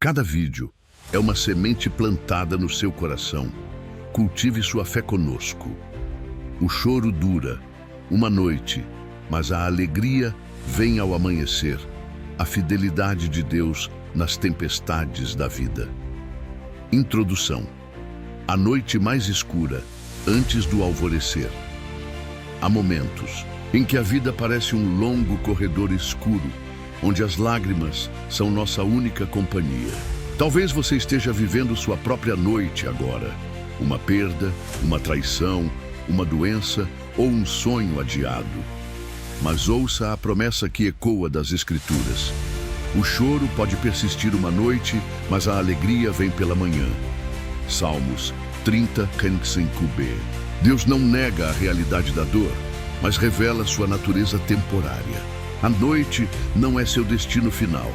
Cada vídeo é uma semente plantada no seu coração. Cultive sua fé conosco. O choro dura uma noite, mas a alegria vem ao amanhecer. A fidelidade de Deus nas tempestades da vida. Introdução. A noite mais escura, antes do alvorecer. Há momentos em que a vida parece um longo corredor escuro, onde as lágrimas são nossa única companhia. Talvez você esteja vivendo sua própria noite agora. Uma perda, uma traição, uma doença ou um sonho adiado. Mas ouça a promessa que ecoa das Escrituras. O choro pode persistir uma noite, mas a alegria vem pela manhã. Salmos 30:5b. Deus não nega a realidade da dor, mas revela sua natureza temporária. A noite não é seu destino final.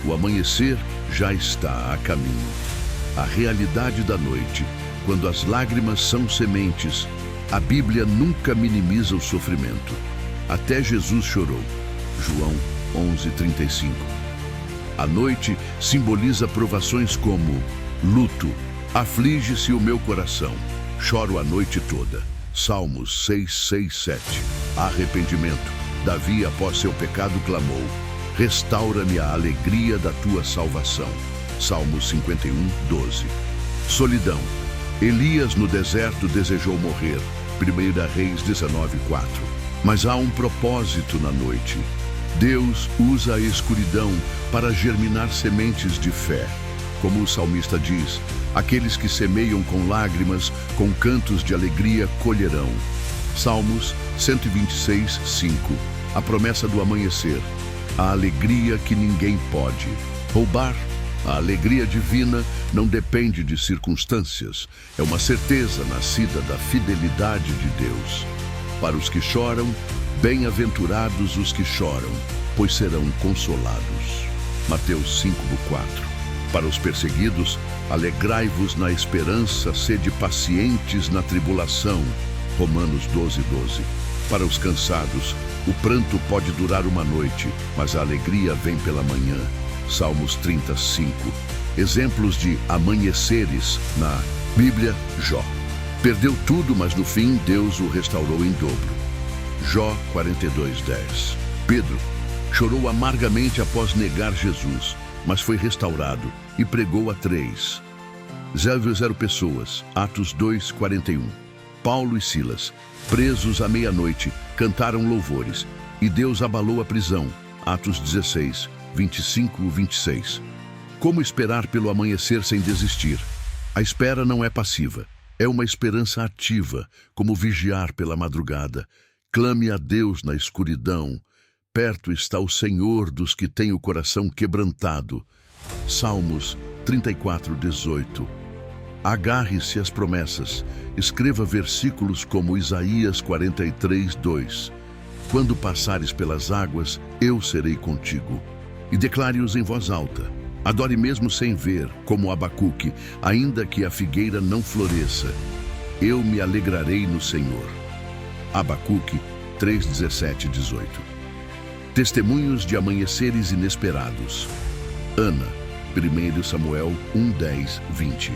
O amanhecer já está a caminho. A realidade da noite, quando as lágrimas são sementes, a Bíblia nunca minimiza o sofrimento. Até Jesus chorou. João 11:35. A noite simboliza provações como luto. Aflige-se o meu coração. Choro a noite toda. Salmos 6:6-7. Arrependimento. Davi, após seu pecado, clamou: restaura-me a alegria da tua salvação. Salmos 51:12. Solidão. Elias no deserto desejou morrer. 1 Reis 19:4. Mas há um propósito na noite. Deus usa a escuridão para germinar sementes de fé. Como o salmista diz, aqueles que semeiam com lágrimas, com cantos de alegria colherão. Salmos 126:5. A promessa do amanhecer. A alegria que ninguém pode roubar. A alegria divina não depende de circunstâncias. É uma certeza nascida da fidelidade de Deus. Para os que choram, bem-aventurados os que choram, pois serão consolados. Mateus 5:4. Para os perseguidos, alegrai-vos na esperança, sede pacientes na tribulação. Romanos 12:12. Para os cansados, o pranto pode durar uma noite, mas a alegria vem pela manhã. Salmos 30:5. Exemplos de amanheceres na Bíblia. Jó. Perdeu tudo, mas no fim Deus o restaurou em dobro. Jó 42:10. Pedro chorou amargamente após negar Jesus, mas foi restaurado e pregou a 3. 0 pessoas. Atos 2:41. Paulo e Silas, presos à meia-noite, cantaram louvores, e Deus abalou a prisão. Atos 16:25-26. Como esperar pelo amanhecer sem desistir? A espera não é passiva, é uma esperança ativa, como vigiar pela madrugada. Clame a Deus na escuridão. Perto está o Senhor dos que têm o coração quebrantado. Salmos 34:18. Agarre-se às promessas. Escreva versículos como Isaías 43:2. Quando passares pelas águas, eu serei contigo. E declare-os em voz alta. Adore mesmo sem ver, como Abacuque, ainda que a figueira não floresça. Eu me alegrarei no Senhor. Abacuque 3:17-18. Testemunhos de amanheceres inesperados. Ana, 1 Samuel 1:10-20.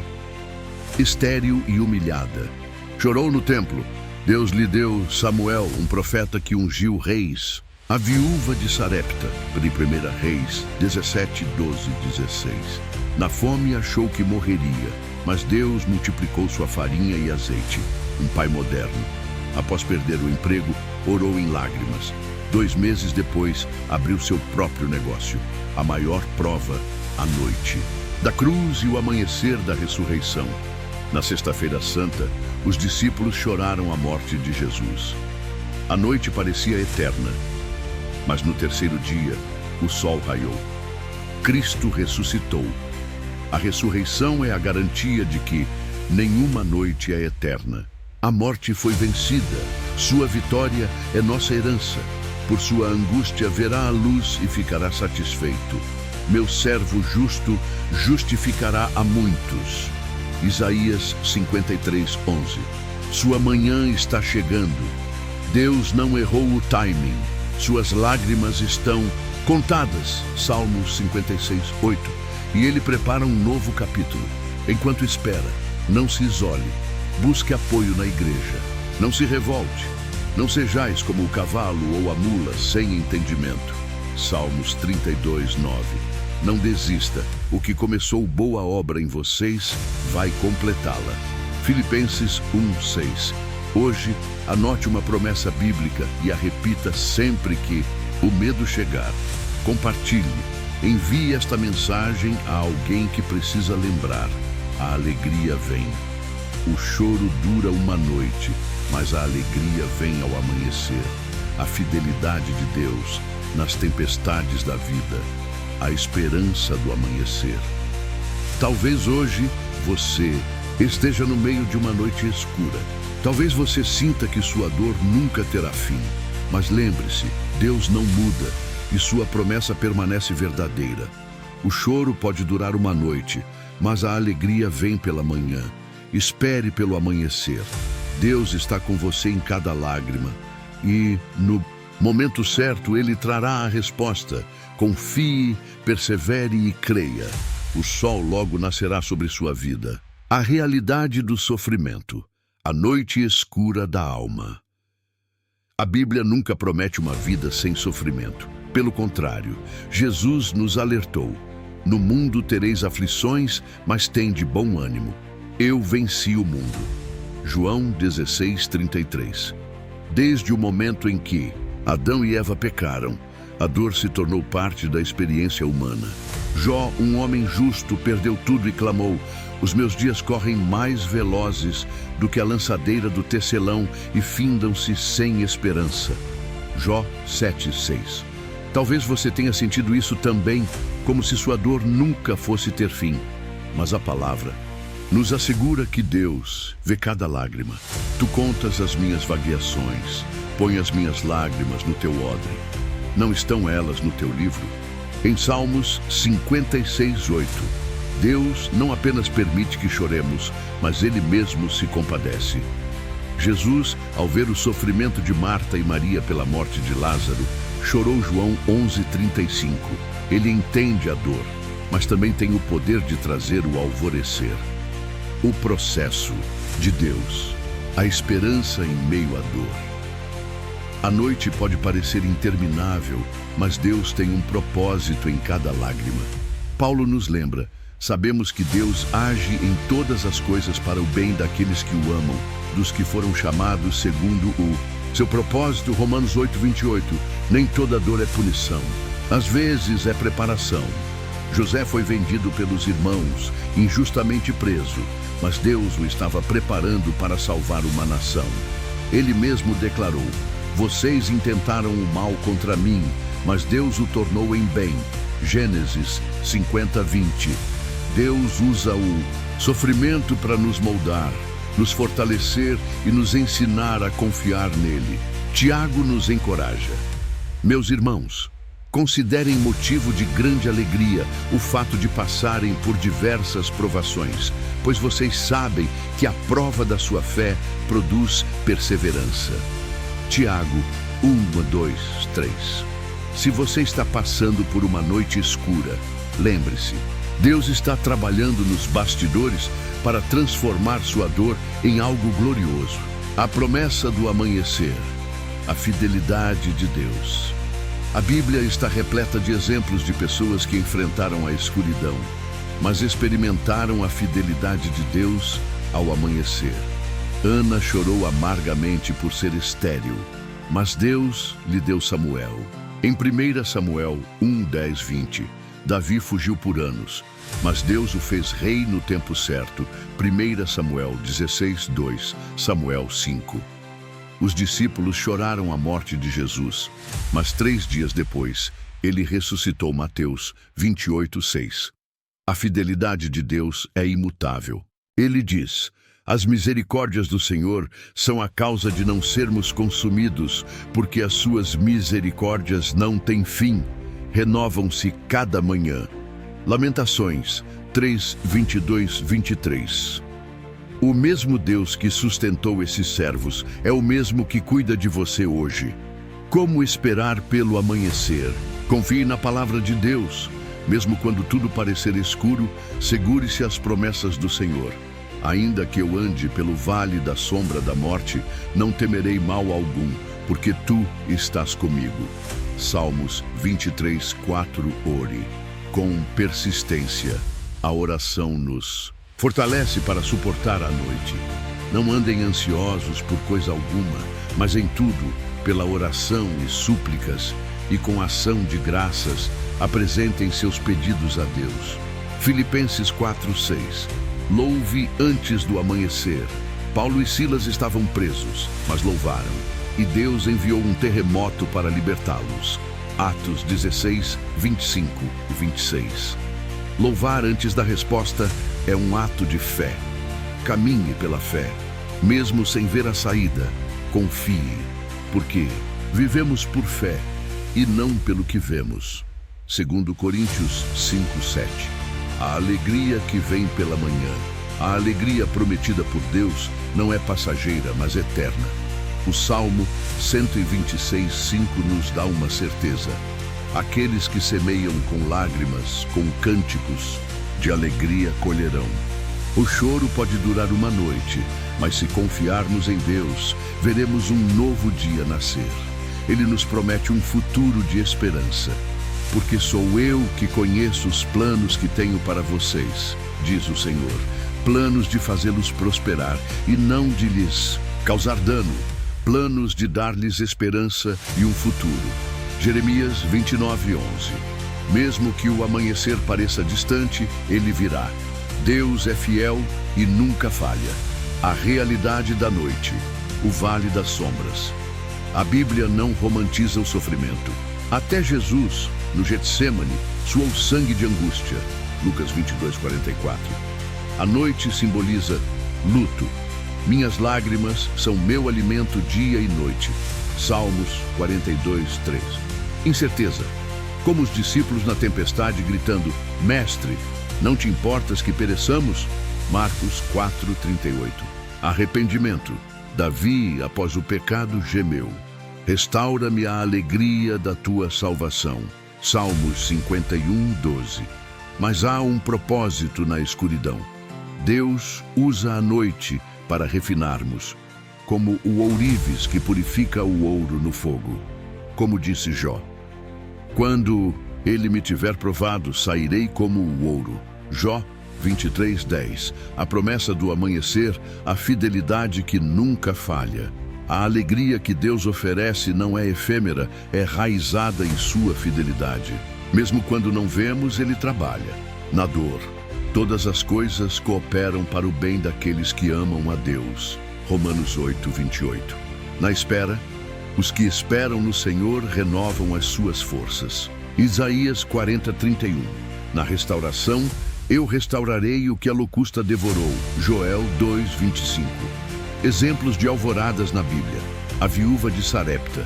Estéril e humilhada. Chorou no templo. Deus lhe deu Samuel, um profeta que ungiu reis. A viúva de Sarepta, 1 Reis 17:12-16. Na fome achou que morreria, mas Deus multiplicou sua farinha e azeite. Um pai moderno. Após perder o emprego, orou em lágrimas. 2 meses depois, abriu seu próprio negócio. A maior prova, a noite. Da cruz e o amanhecer da ressurreição. Na Sexta-feira Santa, os discípulos choraram a morte de Jesus. A noite parecia eterna, mas no terceiro dia, o sol raiou. Cristo ressuscitou. A ressurreição é a garantia de que nenhuma noite é eterna. A morte foi vencida. Sua vitória é nossa herança. Por sua angústia verá a luz e ficará satisfeito. Meu servo justo justificará a muitos. Isaías 53:11. Sua manhã está chegando. Deus não errou o timing. Suas lágrimas estão contadas. Salmos 56:8. e ele prepara um novo capítulo. Enquanto espera, não se isole. Busque apoio na igreja. Não se revolte. Não sejais como o cavalo ou a mula sem entendimento. Salmos 32, 9. Não desista. O que começou boa obra em vocês vai completá-la. Filipenses 1, 6. Hoje, anote uma promessa bíblica e a repita sempre que o medo chegar. Compartilhe. Envie esta mensagem a alguém que precisa lembrar. A alegria vem. O choro dura uma noite, mas a alegria vem ao amanhecer. A fidelidade de Deus nas tempestades da vida. A esperança do amanhecer. Talvez hoje você esteja no meio de uma noite escura. Talvez você sinta que sua dor nunca terá fim. Mas lembre-se, Deus não muda e sua promessa permanece verdadeira. O choro pode durar uma noite, mas a alegria vem pela manhã. Espere pelo amanhecer. Deus está com você em cada lágrima e, no momento certo, Ele trará a resposta. Confie, persevere e creia. O sol logo nascerá sobre sua vida. A realidade do sofrimento. A noite escura da alma. A Bíblia nunca promete uma vida sem sofrimento. Pelo contrário, Jesus nos alertou. No mundo tereis aflições, mas tende bom ânimo. Eu venci o mundo. João 16, 33. Desde o momento em que Adão e Eva pecaram, a dor se tornou parte da experiência humana. Jó, um homem justo, perdeu tudo e clamou: os meus dias correm mais velozes do que a lançadeira do tecelão e findam-se sem esperança. Jó 7:6. Talvez você tenha sentido isso também, como se sua dor nunca fosse ter fim. Mas a palavra nos assegura que Deus vê cada lágrima. Tu contas as minhas vagueações, põe as minhas lágrimas no teu odre. Não estão elas no teu livro? Em Salmos 56:8, Deus não apenas permite que choremos, mas Ele mesmo se compadece. Jesus, ao ver o sofrimento de Marta e Maria pela morte de Lázaro, chorou. João 11:35. Ele entende a dor, mas também tem o poder de trazer o alvorecer. O processo de Deus, a esperança em meio à dor. A noite pode parecer interminável, mas Deus tem um propósito em cada lágrima. Paulo nos lembra: sabemos que Deus age em todas as coisas para o bem daqueles que o amam, dos que foram chamados segundo o seu propósito. Romanos 8:28. Nem toda dor é punição. Às vezes é preparação. José foi vendido pelos irmãos, injustamente preso, mas Deus o estava preparando para salvar uma nação. Ele mesmo declarou: vocês intentaram o mal contra mim, mas Deus o tornou em bem. Gênesis 50:20. Deus usa o sofrimento para nos moldar, nos fortalecer e nos ensinar a confiar nele. Tiago nos encoraja: meus irmãos, considerem motivo de grande alegria o fato de passarem por diversas provações, pois vocês sabem que a prova da sua fé produz perseverança. Tiago 1:2-3. Se você está passando por uma noite escura, lembre-se, Deus está trabalhando nos bastidores para transformar sua dor em algo glorioso. A promessa do amanhecer, a fidelidade de Deus. A Bíblia está repleta de exemplos de pessoas que enfrentaram a escuridão, mas experimentaram a fidelidade de Deus ao amanhecer. Ana chorou amargamente por ser estéril, mas Deus lhe deu Samuel. Em 1 Samuel 1:10-20, Davi fugiu por anos, mas Deus o fez rei no tempo certo. 1 Samuel 16:2, Samuel 5. Os discípulos choraram a morte de Jesus, mas 3 dias depois, ele ressuscitou. Mateus 28:6. A fidelidade de Deus é imutável. Ele diz: as misericórdias do Senhor são a causa de não sermos consumidos, porque as suas misericórdias não têm fim, renovam-se cada manhã. Lamentações 3:22-23. O mesmo Deus que sustentou esses servos é o mesmo que cuida de você hoje. Como esperar pelo amanhecer? Confie na palavra de Deus. Mesmo quando tudo parecer escuro, segure-se às promessas do Senhor. Ainda que eu ande pelo vale da sombra da morte, não temerei mal algum, porque tu estás comigo. Salmos 23:4. Ore. Com persistência, a oração nos fortalece para suportar a noite. Não andem ansiosos por coisa alguma, mas em tudo, pela oração e súplicas, e com ação de graças, apresentem seus pedidos a Deus. Filipenses 4:6. Louve antes do amanhecer. Paulo e Silas estavam presos, mas louvaram, e Deus enviou um terremoto para libertá-los. Atos 16:25 e 26. Louvar antes da resposta é um ato de fé. Caminhe pela fé, mesmo sem ver a saída. Confie, porque vivemos por fé e não pelo que vemos. 2 Coríntios 5:7. A alegria que vem pela manhã, a alegria prometida por Deus, não é passageira, mas eterna. O Salmo 126:5 nos dá uma certeza. Aqueles que semeiam com lágrimas, com cânticos de alegria colherão. O choro pode durar uma noite, mas se confiarmos em Deus, veremos um novo dia nascer. Ele nos promete um futuro de esperança. Porque sou eu que conheço os planos que tenho para vocês, diz o Senhor. Planos de fazê-los prosperar e não de lhes causar dano. Planos de dar-lhes esperança e um futuro. Jeremias 29:11. Mesmo que o amanhecer pareça distante, ele virá. Deus é fiel e nunca falha. A realidade da noite, o vale das sombras. A Bíblia não romantiza o sofrimento. Até Jesus, no Getsêmani, suou sangue de angústia. Lucas 22:44. A noite simboliza luto. Minhas lágrimas são meu alimento dia e noite. Salmos 42:3. Incerteza. Como os discípulos na tempestade gritando: Mestre, não te importas que pereçamos? Marcos 4:38. Arrependimento. Davi, após o pecado, gemeu: Restaura-me a alegria da tua salvação. Salmos 51:12. Mas há um propósito na escuridão. Deus usa a noite para refinarmos, como o ourives que purifica o ouro no fogo. Como disse Jó: Quando ele me tiver provado, sairei como o ouro. Jó 23:10. A promessa do amanhecer, a fidelidade que nunca falha. A alegria que Deus oferece não é efêmera, é raizada em sua fidelidade. Mesmo quando não vemos, ele trabalha. Na dor, todas as coisas cooperam para o bem daqueles que amam a Deus. Romanos 8:28. Na espera, os que esperam no Senhor renovam as suas forças. Isaías 40:31. Na restauração, eu restaurarei o que a locusta devorou. Joel 2:25. Exemplos de alvoradas na Bíblia. A viúva de Sarepta.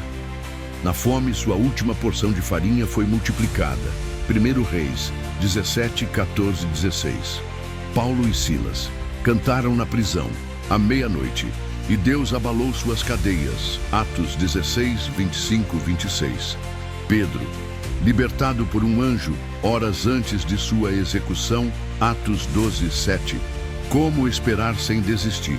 Na fome, sua última porção de farinha foi multiplicada. 1 Reis 17:14-16. Paulo e Silas cantaram na prisão, à meia-noite, e Deus abalou suas cadeias. Atos 16:25-26. Pedro, libertado por um anjo, horas antes de sua execução. Atos 12:7. Como esperar sem desistir?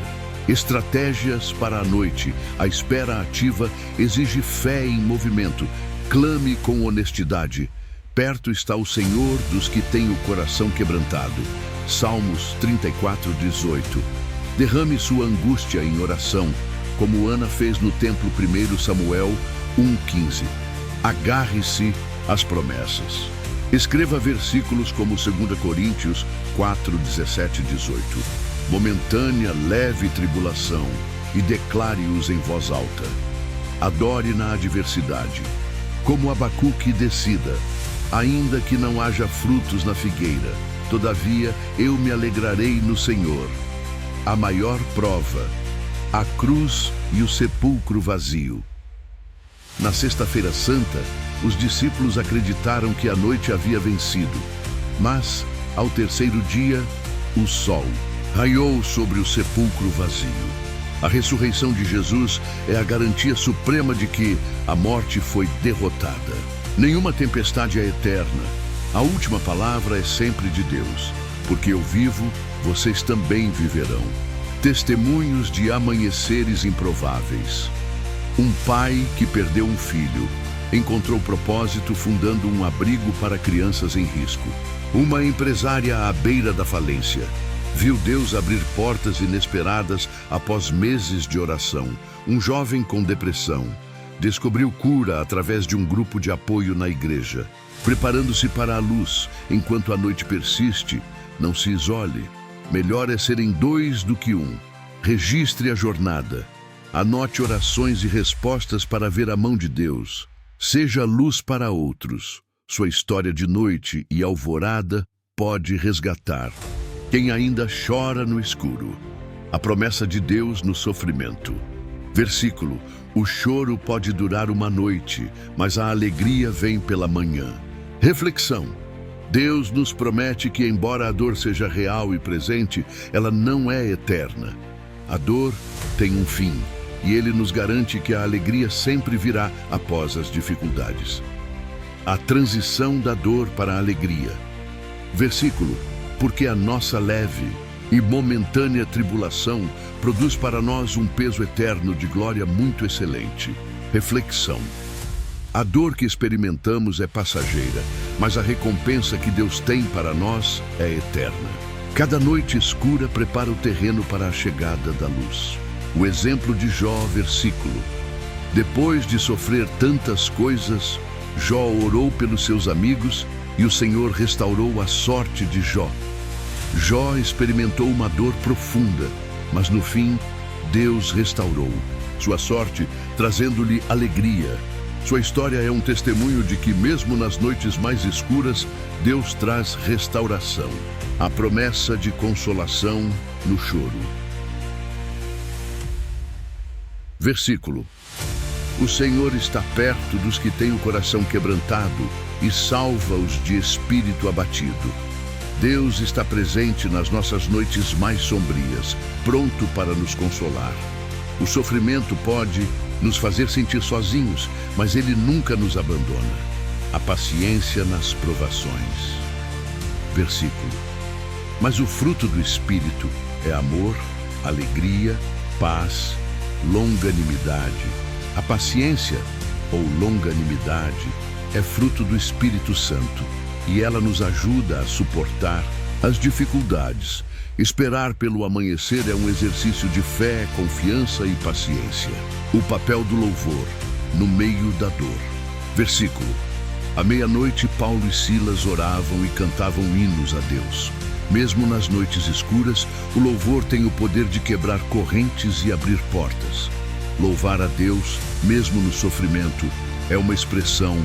Estratégias para a noite. A espera ativa exige fé em movimento. Clame com honestidade. Perto está o Senhor dos que têm o coração quebrantado. Salmos 34:18. Derrame sua angústia em oração, como Ana fez no templo. 1 Samuel 1:15. Agarre-se às promessas. Escreva versículos como 2 Coríntios 4:17-18. Momentânea, leve tribulação, e declare-os em voz alta. Adore na adversidade. Como Abacuque, decida: ainda que não haja frutos na figueira, todavia eu me alegrarei no Senhor. A maior prova, a cruz e o sepulcro vazio. Na Sexta-feira Santa, os discípulos acreditaram que a noite havia vencido, mas, ao terceiro dia, o sol raiou sobre o sepulcro vazio. A ressurreição de Jesus é a garantia suprema de que a morte foi derrotada. Nenhuma tempestade é eterna, A última palavra é sempre de Deus. Porque eu vivo, vocês também viverão. Testemunhos de amanheceres improváveis. Um pai que perdeu um filho encontrou propósito fundando um abrigo para crianças em risco. Uma empresária à beira da falência viu Deus abrir portas inesperadas após meses de oração. Um jovem com depressão descobriu cura através de um grupo de apoio na igreja. Preparando-se para a luz, enquanto a noite persiste, não se isole. Melhor é serem dois do que um. Registre a jornada. Anote orações e respostas para ver a mão de Deus. Seja luz para outros. Sua história de noite e alvorada pode resgatar quem ainda chora no escuro. A promessa de Deus no sofrimento. Versículo: o choro pode durar uma noite, mas a alegria vem pela manhã. Reflexão: Deus nos promete que, embora a dor seja real e presente, ela não é eterna. A dor tem um fim, e Ele nos garante que a alegria sempre virá após as dificuldades. A transição da dor para a alegria. Versículo: porque a nossa leve e momentânea tribulação produz para nós um peso eterno de glória muito excelente. Reflexão: a dor que experimentamos é passageira, mas a recompensa que Deus tem para nós é eterna. Cada noite escura prepara o terreno para a chegada da luz. O exemplo de Jó, versículo: depois de sofrer tantas coisas, Jó orou pelos seus amigos e o Senhor restaurou a sorte de Jó. Jó experimentou uma dor profunda, mas no fim, Deus restaurou sua sorte, trazendo-lhe alegria. Sua história é um testemunho de que, mesmo nas noites mais escuras, Deus traz restauração. A promessa de consolação no choro. Versículo: o Senhor está perto dos que têm o coração quebrantado e salva-os de espírito abatido. Deus está presente nas nossas noites mais sombrias, pronto para nos consolar. O sofrimento pode nos fazer sentir sozinhos, mas Ele nunca nos abandona. A paciência nas provações. Versículo: mas o fruto do Espírito é amor, alegria, paz, longanimidade. A paciência, ou longanimidade, é fruto do Espírito Santo, e ela nos ajuda a suportar as dificuldades. Esperar pelo amanhecer é um exercício de fé, confiança e paciência. O papel do louvor no meio da dor. Versículo: à meia-noite, Paulo e Silas oravam e cantavam hinos a Deus. Mesmo nas noites escuras, o louvor tem o poder de quebrar correntes e abrir portas. Louvar a Deus, mesmo no sofrimento, é uma expressão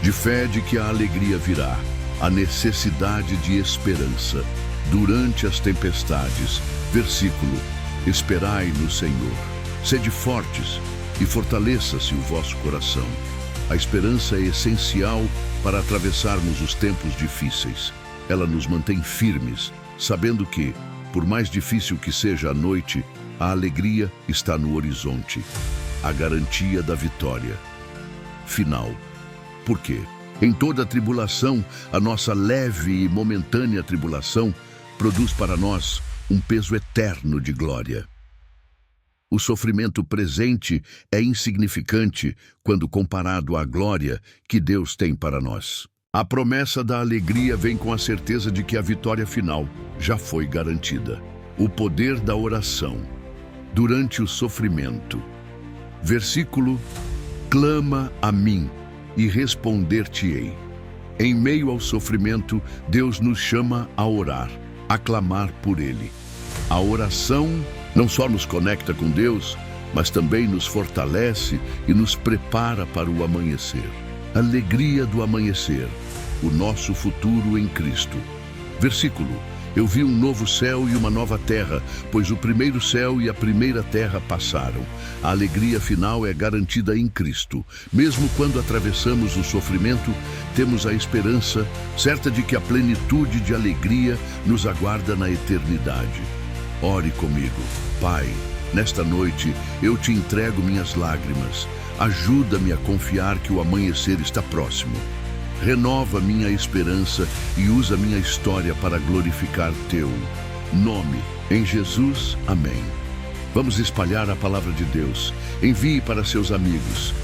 de fé de que a alegria virá. A necessidade de esperança durante as tempestades. Versículo: esperai no Senhor. Sede fortes e fortaleça-se o vosso coração. A esperança é essencial para atravessarmos os tempos difíceis. Ela nos mantém firmes, sabendo que, por mais difícil que seja a noite, a alegria está no horizonte. A garantia da vitória final. Por quê? Em toda tribulação, a nossa leve e momentânea tribulação produz para nós um peso eterno de glória. O sofrimento presente é insignificante quando comparado à glória que Deus tem para nós. A promessa da alegria vem com a certeza de que a vitória final já foi garantida. O poder da oração durante o sofrimento. Versículo: clama a mim e responder-te-ei. Em meio ao sofrimento, Deus nos chama a orar, a clamar por Ele. A oração não só nos conecta com Deus, mas também nos fortalece e nos prepara para o amanhecer. Alegria do amanhecer, o nosso futuro em Cristo. Versículo: eu vi um novo céu e uma nova terra, pois o primeiro céu e a primeira terra passaram. A alegria final é garantida em Cristo. Mesmo quando atravessamos o sofrimento, temos a esperança certa de que a plenitude de alegria nos aguarda na eternidade. Ore comigo. Pai, nesta noite eu te entrego minhas lágrimas. Ajuda-me a confiar que o amanhecer está próximo. renova minha esperança e usa minha história para glorificar teu nome. Em Jesus, amém. Vamos espalhar a palavra de Deus. Envie para seus amigos.